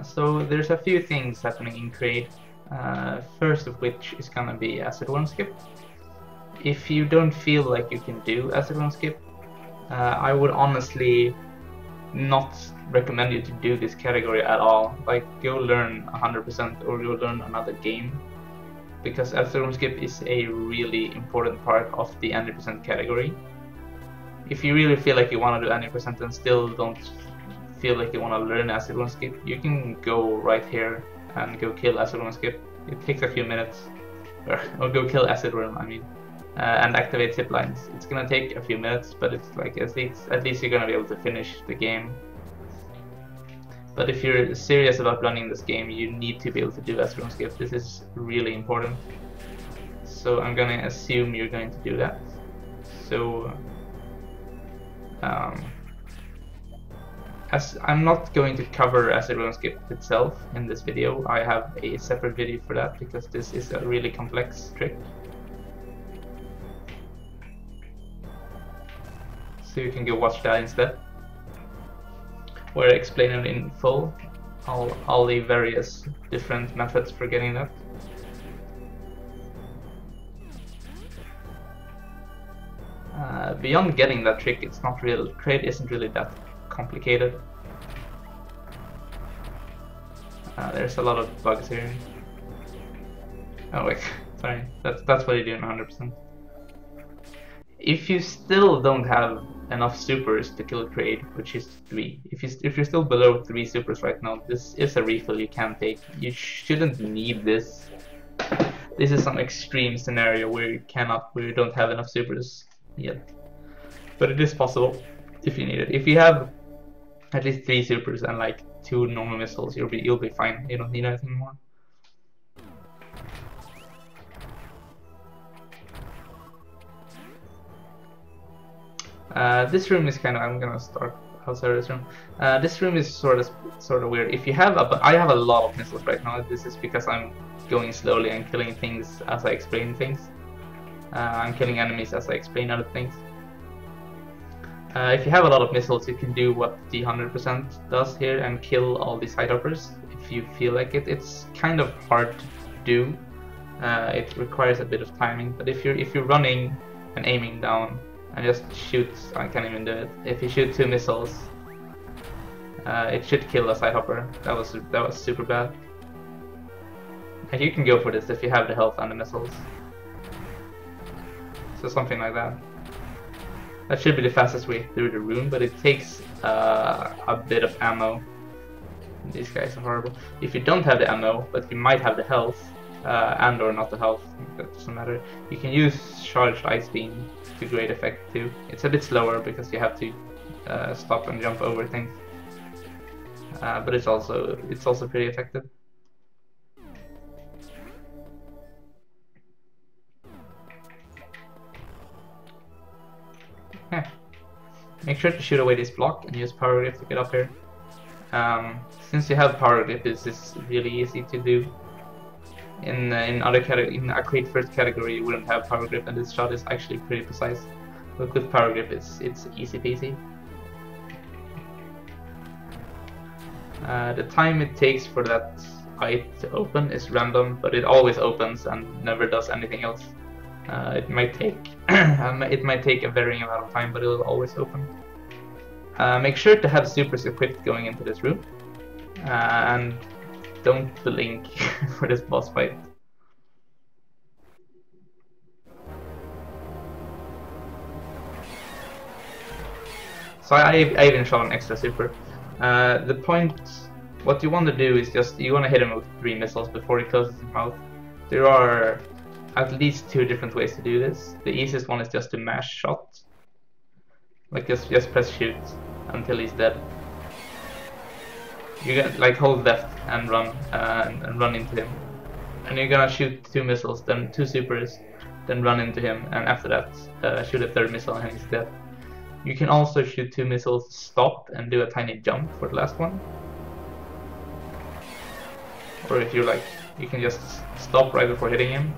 So there's a few things happening in Kraid. First of which is gonna be acid one skip. If you don't feel like you can do acid one skip, I would honestly not recommend you to do this category at all. Like, go learn 100% or go learn another game, because acid one skip is a really important part of the 90% category. If you really feel like you want to do 90% and still don't feel like you want to learn acid one skip, you can go right here and go kill acid one skip. It takes a few minutes, or go kill acid worm, I mean, and activate zip lines. It's gonna take a few minutes, but it's like at least you're gonna be able to finish the game. But if you're serious about running this game, you need to be able to do acid one skip. This is really important. So I'm gonna assume you're going to do that. So as I'm not going to cover acid one skip itself in this video, I have a separate video for that, because this is a really complex trick. So you can go watch that instead, where I explain it in full, all the various different methods for getting that. Beyond getting that trick, it's not real. Kraid isn't really that complicated. There's a lot of bugs here. Oh wait, sorry. That's what you do in 100%. If you still don't have enough supers to kill Kraid, which is 3, if you're still below 3 supers right now, this is a refill you can take. You shouldn't need this. This is some extreme scenario where you don't have enough supers yet, but it is possible if you need it. If you have at least 3 supers and like 2 normal missiles, you'll be fine. You don't need anything more. This room is kind of, I'm gonna start outside of this room. This room is sort of weird. If you have I have a lot of missiles right now. This is because I'm going slowly and killing things as I explain things. I'm killing enemies as I explain other things. If you have a lot of missiles, you can do what the 100% does here and kill all these side hoppers if you feel like it. It's kind of hard to do. It requires a bit of timing, but if you're running and aiming down and just shoot, I can't even do it. If you shoot 2 missiles, it should kill a side hopper. That was super bad. And you can go for this if you have the health and the missiles. So something like that. That should be the fastest way through the room, but it takes a bit of ammo. These guys are horrible. If you don't have the ammo, but you might have the health, and or not the health, that doesn't matter. You can use charged ice beam to great effect too. It's a bit slower because you have to stop and jump over things, but it's also pretty effective. Yeah. Make sure to shoot away this block and use power grip to get up here. Since you have power grip, this is really easy to do. In a Kraid first category, you wouldn't have power grip, and this shot is actually pretty precise. But with power grip, it's easy peasy. The time it takes for that eye to open is random, but it always opens and never does anything else. It might take a varying amount of time, but it will always open. Make sure to have supers equipped going into this room, and don't blink for this boss fight. So I even shot an extra super. The point, what you want to do is you want to hit him with 3 missiles before he closes his mouth. There are at least 2 different ways to do this. The easiest one is just to mash shot. Like just press shoot until he's dead. You get like hold left and run into him. And you're gonna shoot 2 missiles, then 2 supers, then run into him, and after that shoot a 3rd missile and he's dead. You can also shoot 2 missiles, stop, and do a tiny jump for the last one. Or if you like, you can just stop right before hitting him.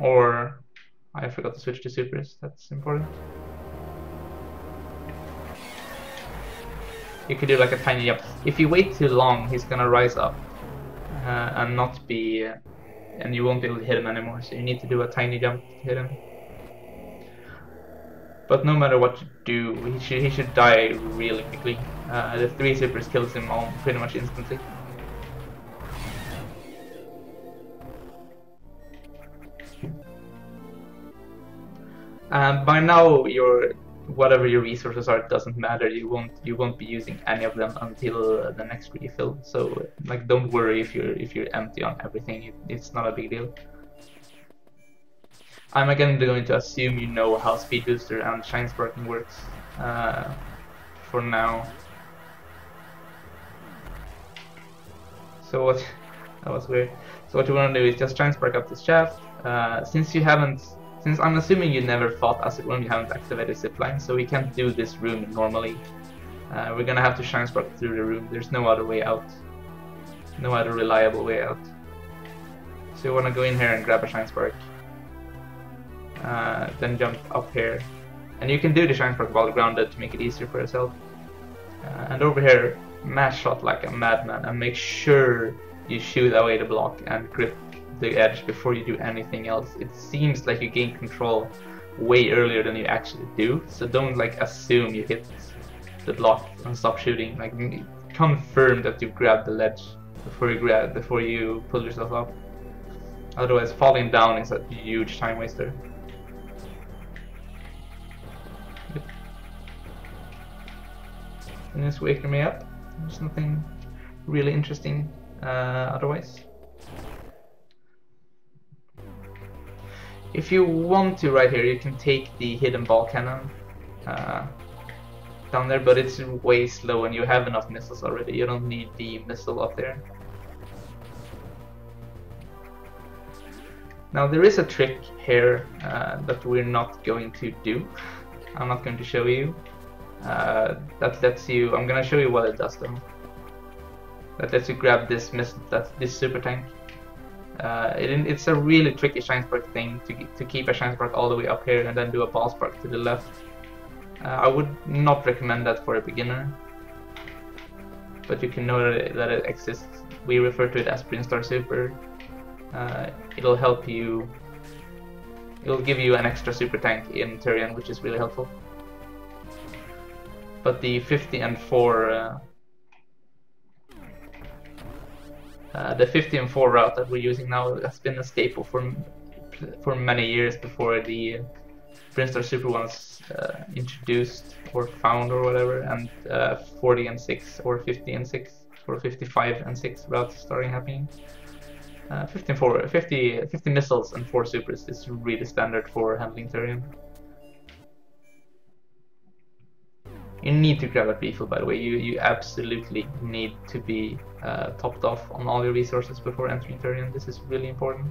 Or I forgot to switch to supers, that's important. You could do like a tiny jump. If you wait too long, he's gonna rise up and not be, and you won't be able to hit him anymore. So you need to do a tiny jump to hit him. But no matter what you do, he should die really quickly. The 3 supers kills him all pretty much instantly. By now, whatever your resources are, it doesn't matter. You won't be using any of them until the next refill. So like, don't worry if you're empty on everything. It's not a big deal. I'm again going to assume you know how Speed Booster and Shine Sparking works for now. So what? That was weird. So what you want to do is just Shine Spark up this shaft. Since I'm assuming you never fought Acid Worm, you haven't activated Zipline, so we can't do this room normally. We're gonna have to Shine Spark through the room. There's no other way out. No other reliable way out. So you wanna go in here and grab a Shine Spark. Then jump up here. And you can do the Shine Spark while grounded to make it easier for yourself. And over here, mash shot like a madman and make sure you shoot away the block and grip the edge before you do anything else. It seems like you gain control way earlier than you actually do, so don't like assume you hit the block and stop shooting. Like, confirm that you grab the ledge before you pull yourself up. Otherwise, falling down is a huge time waster. Yep. And just waking me up. There's nothing really interesting otherwise. If you want to, right here, you can take the hidden ball cannon down there, but it's way slow and you have enough missiles already. You don't need the missile up there. Now there is a trick here that we're not going to do. I'm not going to show you. That lets you, I'm gonna show you what it does though. That lets you grab this this super tank. It's a really tricky Shine Spark thing to keep a Shine Spark all the way up here and then do a Ball Spark to the left. I would not recommend that for a beginner, but you can know that it exists. We refer to it as Brinstar Super. It'll help you. It'll give you an extra super tank in Turian, which is really helpful. But the 50 and 4 the 50 and 4 route that we're using now has been a staple for many years before the Brinstar Super was introduced or found or whatever, and 40 and 6 or 50 and 6 or 55 and 6 routes starting happening. 50 missiles and 4 supers is really standard for handling Turian. You need to grab a refill, by the way. You absolutely need to be topped off on all your resources before entering Turian. This is really important.